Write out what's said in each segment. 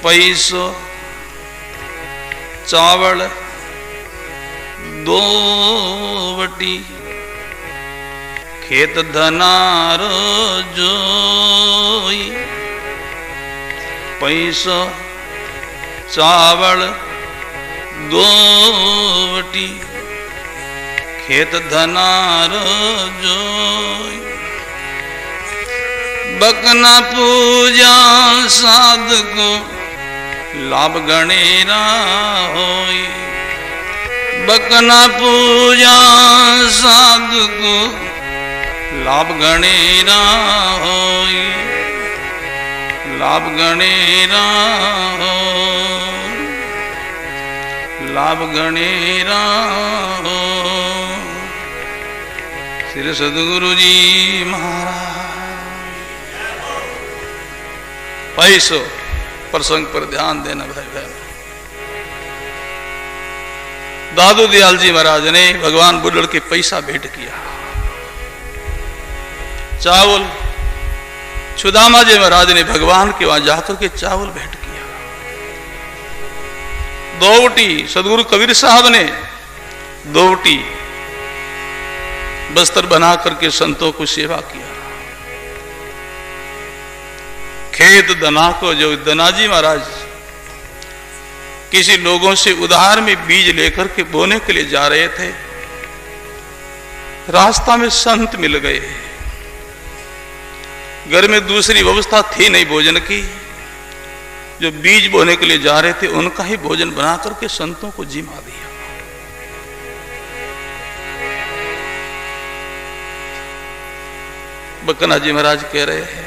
पैसो चावल 2 वटी, खेत धनारो जोई। पैसो चावल 2 वटी, खेत धनारो जोई। बकना पूजा साध को लाभ गणेरा होई। बकना पूजा साध को लाभ गणेरा होई। लाभ गणेरा हो, लाभ गणेरा हो। श्री सद्गुरु जी महाराज। पैसो प्रसंग पर ध्यान देना भाई बहन। दादू दयाल जी महाराज ने भगवान बुड्ढड़ के पैसा भेंट किया। चावल सुदामा जी महाराज ने भगवान के वहां जाकर के चावल भेंट किया। 2 वटी सदगुरु कबीर साहब ने 2 वटी बस्तर बना करके संतों को सेवा किया। खेत दना को जो दनाजी महाराज किसी लोगों से उधार में बीज लेकर के बोने के लिए जा रहे थे, रास्ता में संत मिल गए। घर में दूसरी व्यवस्था थी नहीं भोजन की। जो बीज बोने के लिए जा रहे थे उनका ही भोजन बना करके संतों को जिमा दिया। बकना जी महाराज कह रहे हैं,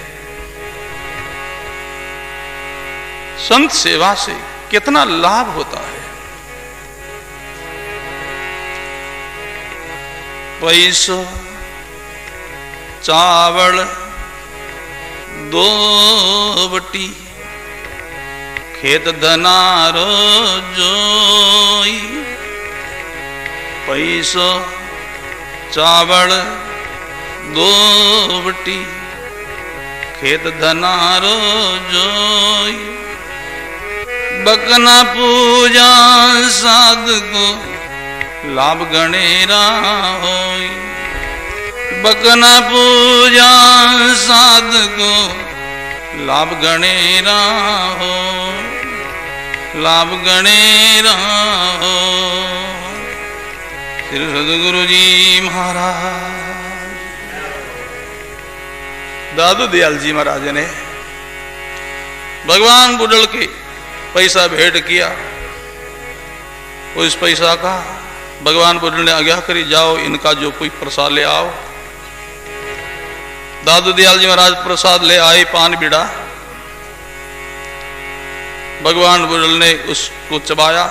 संत सेवा से कितना लाभ होता है। पैसो चावल 2 वटी, खेत धनारो जोई। पैसो चावल 2 वटी, खेत धनारो जोई। बकना पूजा साध को लाभ गणेरा होई। बकना पूजा साध को लाभ गणेरा हो। लाभ गणेरा हो। श्री सद्गुरु जी महाराज। दादू दयाल जी महाराज ने भगवान बुड्ढड़ के पैसा भेंट किया। उस पैसा का भगवान बुड्ढड़ ने आज्ञा करी, जाओ इनका जो कोई प्रसाद ले आओ। दादू दयाल जी महाराज प्रसाद ले आए, पान बीड़ा। भगवान बुड्ढड़ ने उसको चबाया।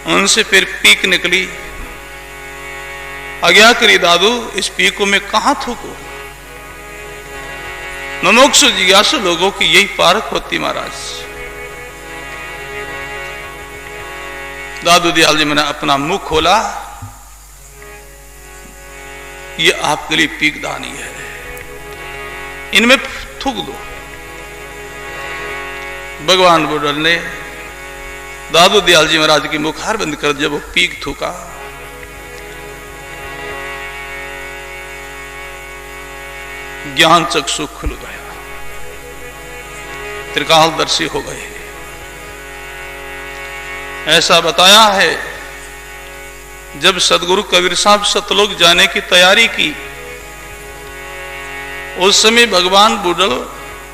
उनसे फिर पीक निकली। आज्ञा करी, दादू इस पीक में कहां थूको। मुमुक्षु जिज्ञासु लोगों की यही पारख होती महाराज। दादू दयाल जी मैंने अपना मुख खोला, ये आपके लिए पीकदानी है, इनमें थूक दो। भगवान बुड्ढड़ ने दादू दयाल जी महाराज की मुखार बंद कर जब वो पीक थूका, ज्ञान चक्षु खुल गया, त्रिकालदर्शी हो गए। ऐसा बताया है जब सदगुरु कबीर साहब सतलोक जाने की तैयारी की, उस समय भगवान बुड्ढड़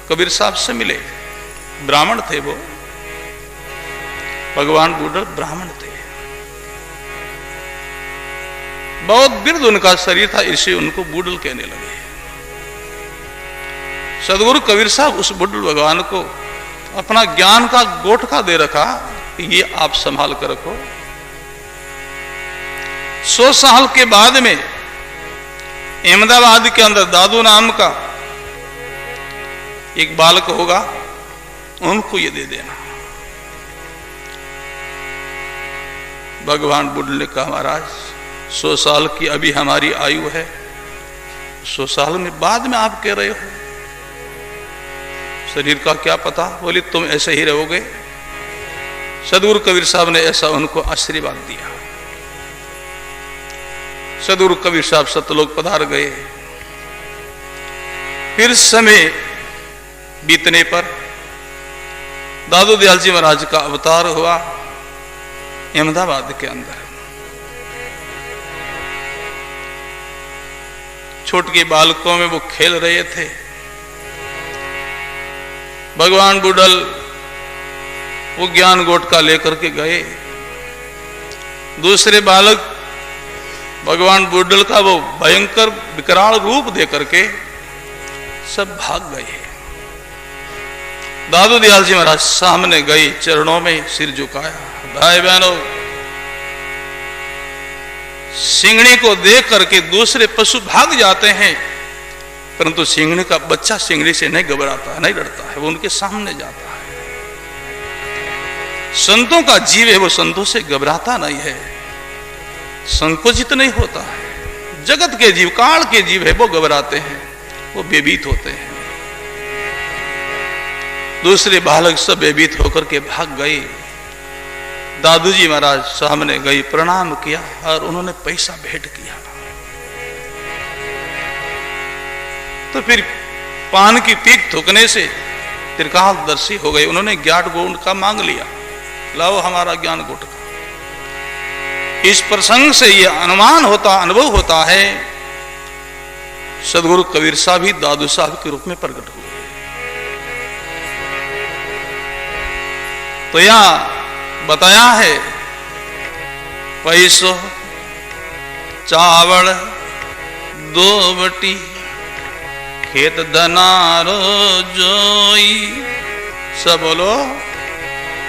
कबीर साहब से मिले। ब्राह्मण थे वो, भगवान बुड्ढड़ ब्राह्मण थे। बहुत वृद्ध उनका शरीर था, इससे उनको बुड्ढड़ कहने लगे। सदगुरु कबीर साहब उस बुड्ढड़ भगवान को अपना ज्ञान का गोठका दे रखा, ये आप संभाल कर रखो। 100 साल के बाद में अहमदाबाद के अंदर दादू नाम का एक बालक होगा, उनको ये दे देना। भगवान बुड्ढड़ ने कहा, महाराज 100 साल की अभी हमारी आयु है, 100 साल में बाद में आप कह रहे हो। शरीर का क्या पता, बोली तुम ऐसे ही रहोगे। सदगुरु कबीर साहब ने ऐसा उनको आशीर्वाद दिया। सदगुरु कबीर साहब सतलोक पधार गए। फिर समय बीतने पर दादू दयाल जी महाराज का अवतार हुआ अहमदाबाद के अंदर। छोटे बालकों में वो खेल रहे थे। भगवान बुडल वो ज्ञान गोटका लेकर के गए। दूसरे बालक भगवान बुडल का वो भयंकर विकराल रूप देकर के सब भाग गए। दादू दयाल जी महाराज सामने गए, चरणों में सिर झुकाया। भाई बहनों, सिंगड़ी को देख करके दूसरे पशु भाग जाते हैं, परंतु सिंगड़ी का बच्चा सिंगड़ी से नहीं घबराता, नहीं डरता है, वो उनके सामने जाता है। संतों का जीव है, वो संतों से घबराता नहीं है, संकुचित नहीं होता है। जगत के जीव, काल के जीव है, वो घबराते हैं, वो बेभीत होते हैं। दूसरे बालक सब बेभीत होकर के भाग गए। दादू जी महाराज सामने गए, प्रणाम किया और उन्होंने पैसा भेंट किया। तो फिर पान की पीक थूकने से त्रिकालदर्शी हो गए। उन्होंने ज्ञान गुटका मांग लिया, लाओ हमारा ज्ञान गुटका। इस प्रसंग से यह अनुमान होता, अनुभव होता है, सदगुरु कबीर साहब ही दादू साहब के रूप में प्रकट हुए। तो यहां बताया है, पैसो चावल दो बटी खेत धनारो जोई। सब बोलो,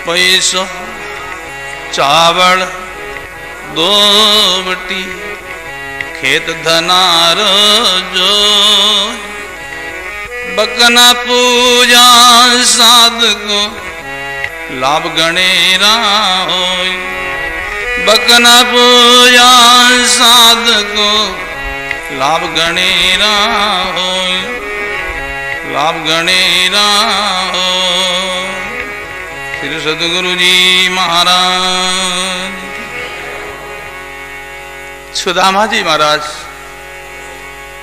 पैसो चावल दो बटी खेत धनारो जोई। बकना पूजा साध को लाभ गणेरा होय। बकना पूजा साध को लाभ गणेरा होय, लाभ गणेरा होय। श्री सदगुरु जी महाराज। सुदामा जी महाराज,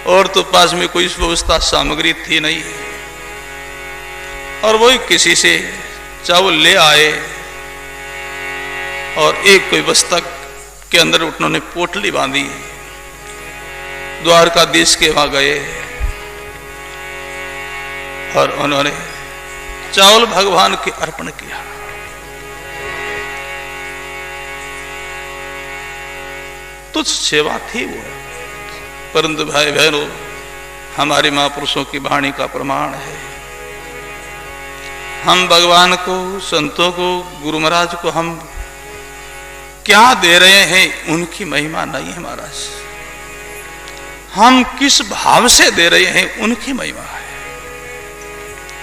और तो पास में कोई व्यवस्था सामग्री थी नहीं, और वही किसी से चावल ले आए और एक कोई बस्तक के अंदर उन्होंने पोटली बांधी। द्वारकाधीश के वहां गए और उन्होंने चावल भगवान के अर्पण किया। तुच्छ सेवा थी वो, परंतु भाई बहनों, हमारे महापुरुषों की वाणी का प्रमाण है। हम भगवान को, संतों को, गुरु महाराज को हम क्या दे रहे हैं, उनकी महिमा नहीं है महाराज। हम किस भाव से दे रहे हैं, उनकी महिमा है।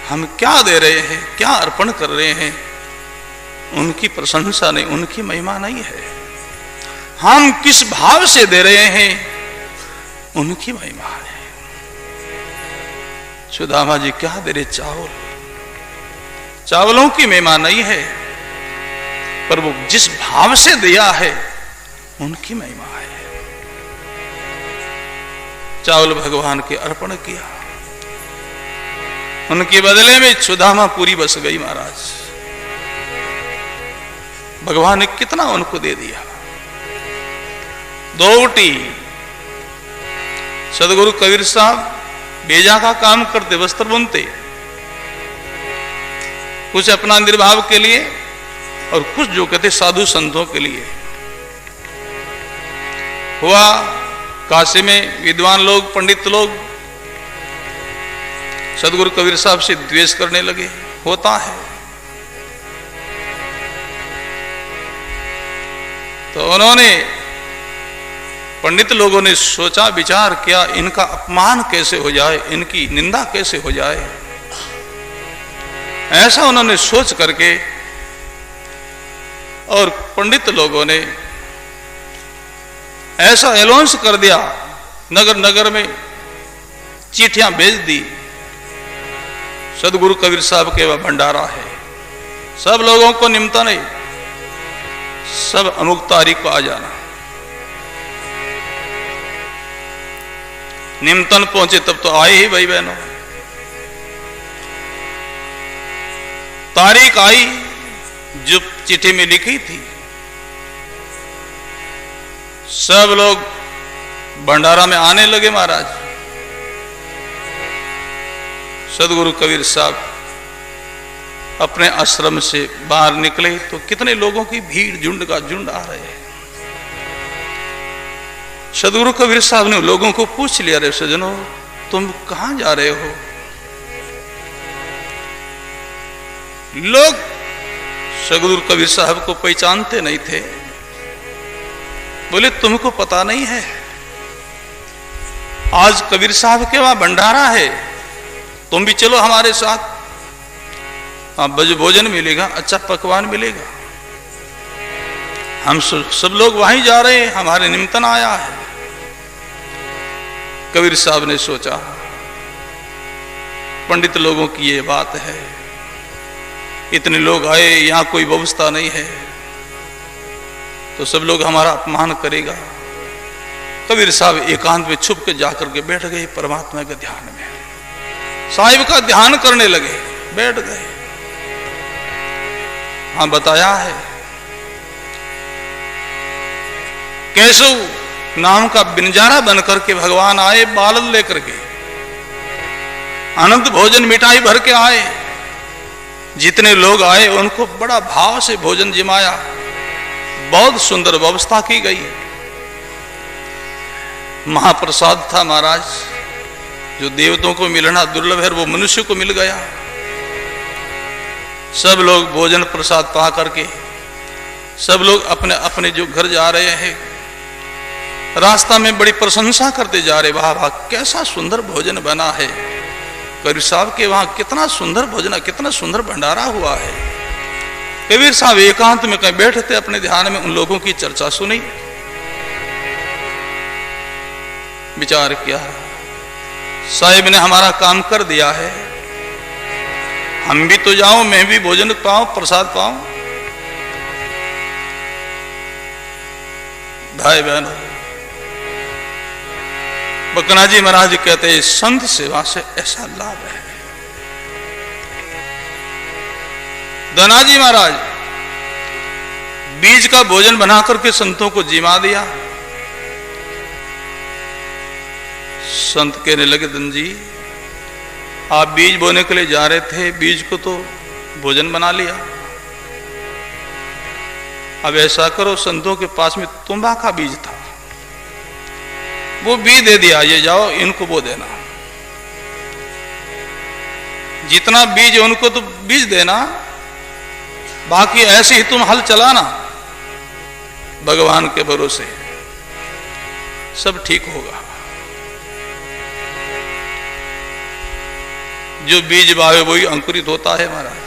हम क्या दे रहे हैं, क्या अर्पण कर रहे हैं, उनकी प्रशंसा नहीं, उनकी महिमा नहीं है। हम किस भाव से दे रहे हैं, उनकी महिमा है। सुदामा जी क्या दे रहे? चावल। चावलों की महिमा नहीं है, पर वो जिस भाव से दिया है, उनकी महिमा है। चावल भगवान के अर्पण किया, उनके बदले में सुदामा पूरी बस गई महाराज। भगवान ने कितना उनको दे दिया। दोवटी सदगुरु कबीर साहब बेजा का काम करते, वस्त्र बुनते, कुछ अपना निर्वाह के लिए और कुछ जो कहते साधु संतों के लिए। हुआ काशी में विद्वान लोग, पंडित लोग सदगुरु कबीर साहब से द्वेष करने लगे। होता है। तो उन्होंने, पंडित लोगों ने सोचा विचार किया, इनका अपमान कैसे हो जाए, इनकी निंदा कैसे हो जाए। ऐसा उन्होंने सोच करके, और पंडित लोगों ने ऐसा अनाउंस कर दिया, नगर नगर में चिट्ठियां भेज दी, सदगुरु कबीर साहब के वह भंडारा है। सब लोगों को निमंत्रण है, सब अमुक तारीख को आ जाना। निमंत्रण पहुंचे तब तो आए ही भाई बहनों। तारीख आई जो चिट्ठी में लिखी थी, सब लोग भंडारा में आने लगे महाराज। सदगुरु कबीर साहब अपने आश्रम से बाहर निकले तो कितने लोगों की भीड़, झुंड का झुंड आ रहे हैं। सदगुरु कबीर साहब ने लोगों को पूछ लिया, रे सज्जनों तुम कहां जा रहे हो? लोग सदगुरु कबीर साहब को पहचानते नहीं थे। बोले तुमको पता नहीं है, आज कबीर साहब के वहां भंडारा है, तुम भी चलो हमारे साथ। भोजन मिलेगा, अच्छा पकवान मिलेगा। हम सब लोग वहीं जा रहे हैं, हमारे निमंत्रण आया है। कबीर साहब ने सोचा पंडित लोगों की ये बात है, इतने लोग आए, यहां कोई व्यवस्था नहीं है, तो सब लोग हमारा अपमान करेगा। कबीर साहब एकांत में छुप के जाकर के बैठ गए परमात्मा के ध्यान में, साहिब का ध्यान करने लगे, बैठ गए। हाँ बताया है, केशव नाम का बिनजारा बनकर के भगवान आए, बालल लेकर के अनंत भोजन मिठाई भर के आए। जितने लोग आए उनको बड़ा भाव से भोजन जिमाया, बहुत सुंदर व्यवस्था की गई। महाप्रसाद था महाराज, जो देवताओं को मिलना दुर्लभ है वो मनुष्य को मिल गया। सब लोग भोजन प्रसाद पा करके सब लोग अपने अपने जो घर जा रहे हैं। रास्ता में बड़ी प्रशंसा करते जा रहे, वाह वाह कैसा सुंदर भोजन बना है, कबीर साहब के वहां कितना सुंदर भोजन, कितना सुंदर भंडारा हुआ है। कबीर साहब एकांत में कहीं बैठे थे अपने ध्यान में, उन लोगों की चर्चा सुनी, विचार किया, साहिब ने हमारा काम कर दिया है, हम भी तो जाऊं, मैं भी भोजन पाऊं, प्रसाद पाऊं। भाई बहनों, बकनाजी महाराज कहते हैं संत सेवा से ऐसा लाभ है। धनाजी महाराज बीज का भोजन बना करके संतों को जिमा दिया। संत कहने लगे, धन जी आप बीज बोने के लिए जा रहे थे, बीज को तो भोजन बना लिया, अब ऐसा करो, संतों के पास में तुम्बा का बीज था, वो बीज दे दिया, ये जाओ इनको बो देना। जितना बीज है उनको तो बीज देना, बाकी ऐसे ही तुम हल चलाना, भगवान के भरोसे सब ठीक होगा। जो बीज बावे वही अंकुरित होता है महाराज।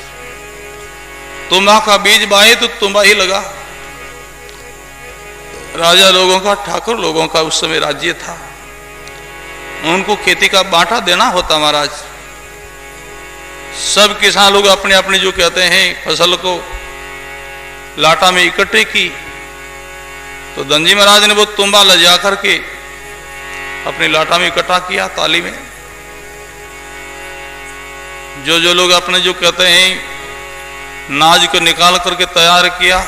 तुम्बा का बीज बाए तो तुम्बा ही लगा। राजा लोगों का, ठाकुर लोगों का उस समय राज्य था, उनको खेती का बांटा देना होता महाराज। सब किसान लोग अपने अपने जो कहते हैं फसल को लाटा में इकट्ठे की, तो धनजी महाराज ने वो तुम्बा ले जा करके अपनी लाटा में इकट्ठा किया, ताली में। जो लोग अपने जो कहते हैं नाज को निकाल करके तैयार किया,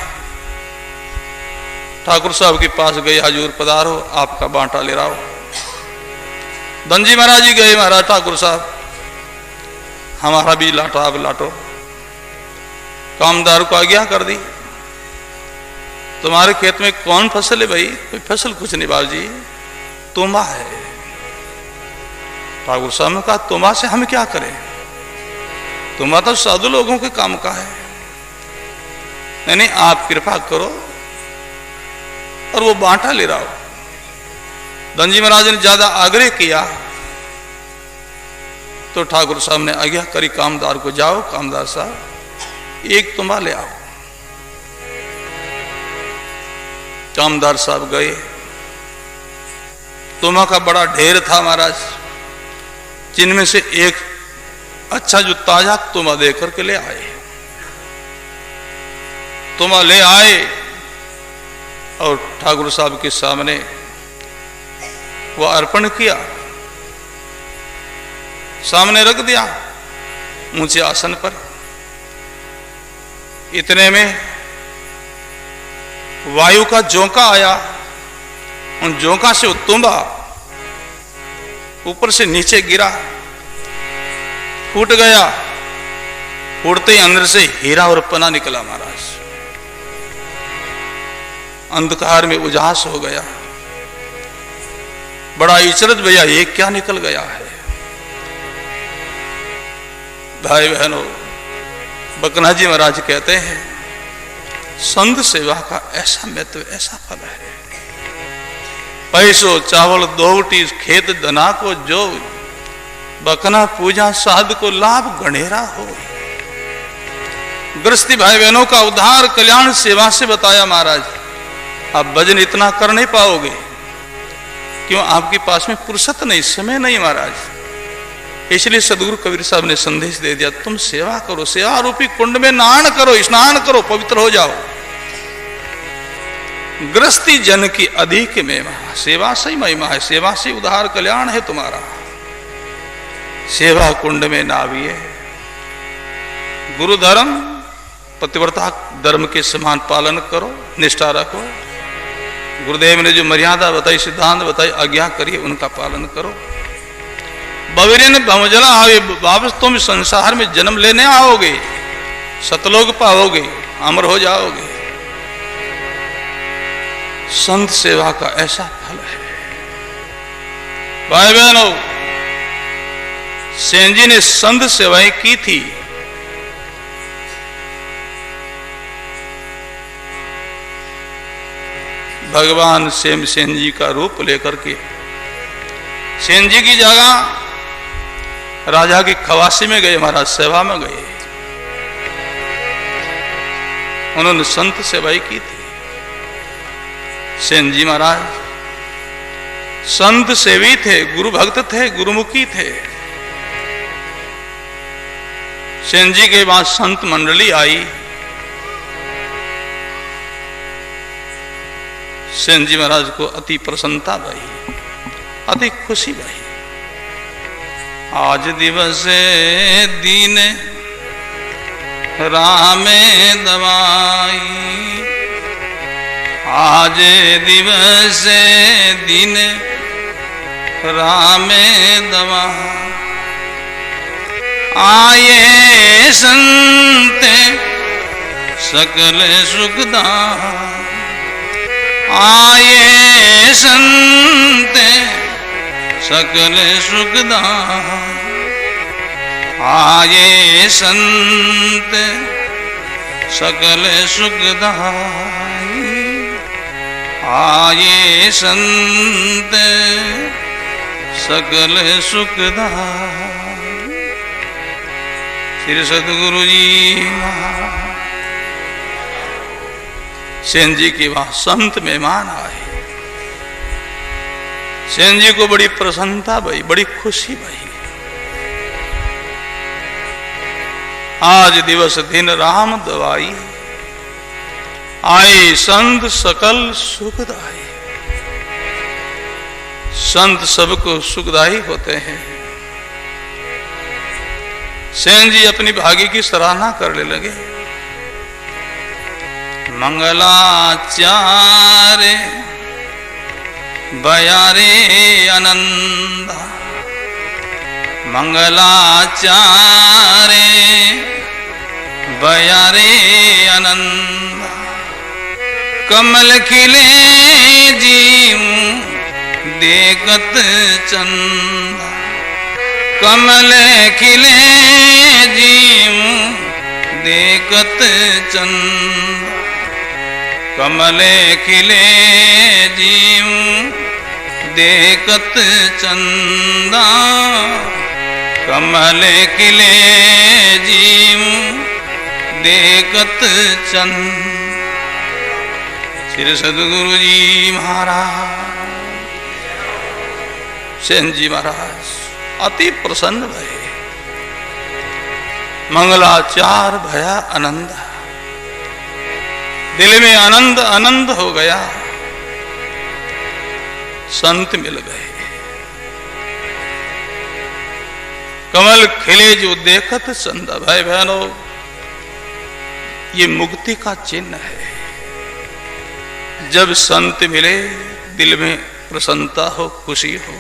ठाकुर साहब के पास गए, हजूर पधारो, आपका बांटा ले रहा हो। धनजी महाराज जी गए, महाराज ठाकुर साहब हमारा भी लाटा अब लाटो। कामदार को आज्ञा कर दी, तुम्हारे खेत में कौन फसल है भाई? कोई फसल कुछ नहीं बाबू जी, तुम्बा है। ठाकुर साहब ने कहा, तुम्बा से हम क्या करें, तुम्बा तो साधु लोगों के काम का है। नहीं आप कृपा करो और वो बांटा ले रहा हो। धनजी महाराज ने ज्यादा आग्रह किया तो ठाकुर साहब ने आज्ञा करी, कामदार को, जाओ कामदार साहब एक तुम्बा ले आओ। कामदार साहब गए, तुम्बा का बड़ा ढेर था महाराज, जिनमें से एक अच्छा जो ताजा तुमा दे करके ले आए। तुमा ले आए और ठाकुर साहब के सामने वह अर्पण किया, सामने रख दिया ऊंचे आसन पर। इतने में वायु का झोंका आया, उन झोंका से तुम्बा ऊपर से नीचे गिरा, फूट गया। फूटते ही अंदर से हीरा और पना निकला महाराज। अंधकार में उजास हो गया। बड़ा इचरत भैया ये क्या निकल गया है। भाई बहनों, बकना जी महाराज कहते हैं संत सेवा का ऐसा महत्व, ऐसा फल है। पैसो चावल दोवटी खेत धना को जो, बकना पूजा साध को लाभ गणेरा हो। गृहस्थी भाई बहनों का उद्धार कल्याण सेवा से बताया महाराज। आप भजन इतना कर नहीं पाओगे, क्यों? आपके पास में फुर्सत नहीं, समय नहीं महाराज। इसलिए सदगुरु कबीर साहब ने संदेश दे दिया, तुम सेवा करो, सेवा रूपी कुंड में नहान करो, स्नान करो, पवित्र हो जाओ। गृहस्थी जन की अधिक महिमा, सेवा से ही महिमा है, सेवा से उद्धार कल्याण है तुम्हारा। सेवा कुंड में नाविए। गुरु धर्म पतिव्रता धर्म के समान पालन करो, निष्ठा रखो। गुरुदेव ने जो मर्यादा बताई, सिद्धांत बताई, आज्ञा करिए, उनका पालन करो। बविरिन भवजला आवे, वापस तुम संसार में जन्म लेने आओगे, सतलोक पाओगे, अमर हो जाओगे। संत सेवा का ऐसा फल है। भाई बहनों, सेन जी ने संत सेवाएं की थी। भगवान सेम सेन जी का रूप लेकर के सेन जी की जगह राजा की खवासी में गए, महाराज सेवा में गए। उन्होंने संत सेवाई की थी। सेन जी महाराज संत सेवी थे, गुरु भक्त थे, गुरुमुखी थे। सेन जी के बाद संत मंडली आई। सेन जी महाराज को अति प्रसन्नता भई, अति खुशी भई। आज दिवस दीन रामे दवाई, आज दिवस दिन रामे दवाई। आए संत सकल सुखदाई, आए संत सकल सुखदाई। आए संत सकल सुखदाई, आए संत सकल सुखदाई। श्री सद्गुरु जी सेन जी के वहां संत मेहमान आए। सेन जी को बड़ी प्रसन्नता भई, बड़ी खुशी भई। आज दिवस दिन राम दवाई, आए संत सकल सुखदाई। संत सबको सुखदाई होते हैं। सेन जी अपनी भाग्य की सराहना करने लगे। मंगलाचार्य बयारे आनंदा, मंगलाचार्य बयारे आनंदा। कमल खिले जीव देखत चंदा, कमल खिले जीव देखत चंदा। कमल खिले जीव देखत चंदा, कमल खिले जीव देखत चंदा। श्री सद्गुरु जी महाराज, सेन जी महाराज अति प्रसन्न भये। मंगलाचार भया आनंद, दिल में आनंद आनंद हो गया, संत मिल गए। कमल खिले जो देखत संत। भाई बहनों, ये मुक्ति का चिन्ह है। जब संत मिले, दिल में प्रसन्नता हो, खुशी हो,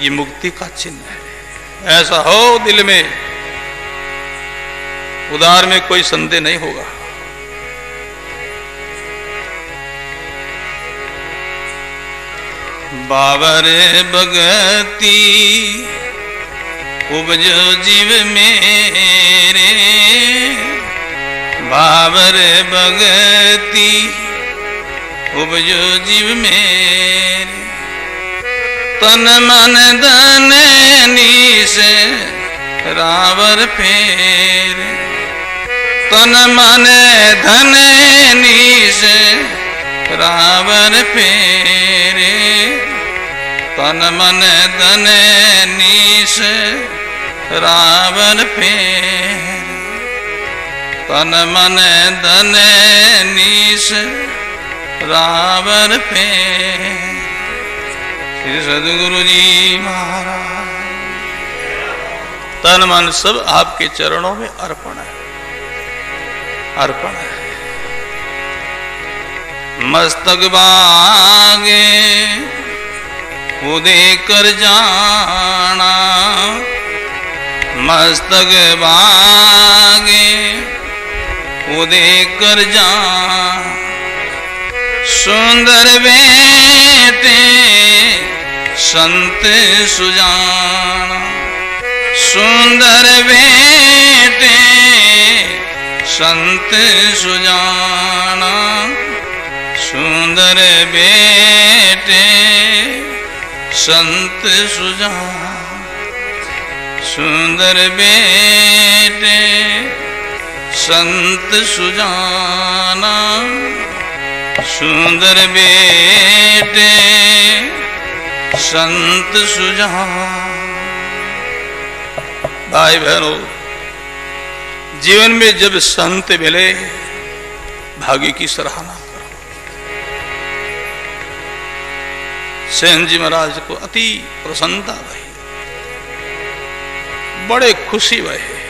ये मुक्ति का चिन्ह है। ऐसा हो दिल में, उदार में कोई संदेह नहीं होगा। बाबर भगति उपजो जीव मेरे, बाबर भगति उपजो जीव मेरे, तन मन धन नीस रावर फेर, तन मन धन नीस रावर फेरे, तन मन धन नीस रावर फेरे, तन मन धन नीस रावर फेरे। श्री सद्गुरु जी महाराज, तन मन सब आपके चरणों में अर्पण है, अर्पण है। मस्तक बागे उदय कर जाना, मस्तक बागे उदय कर जाना, सुंदर बेटे संत सुजाना, सुंदर बेटे संत सुजाना, सुंदर बेटे संत सुजाना, सुंदर बेटे संत सुजाना, सुंदर बेटे संत सुजाना। भाई बहनों, जीवन में जब संत मिले, भाग्य की सराहना करो। सेन जी महाराज को अति प्रसन्नता भई, बड़े खुशी भये,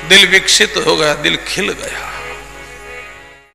दिल विकसित हो गया, दिल खिल गया।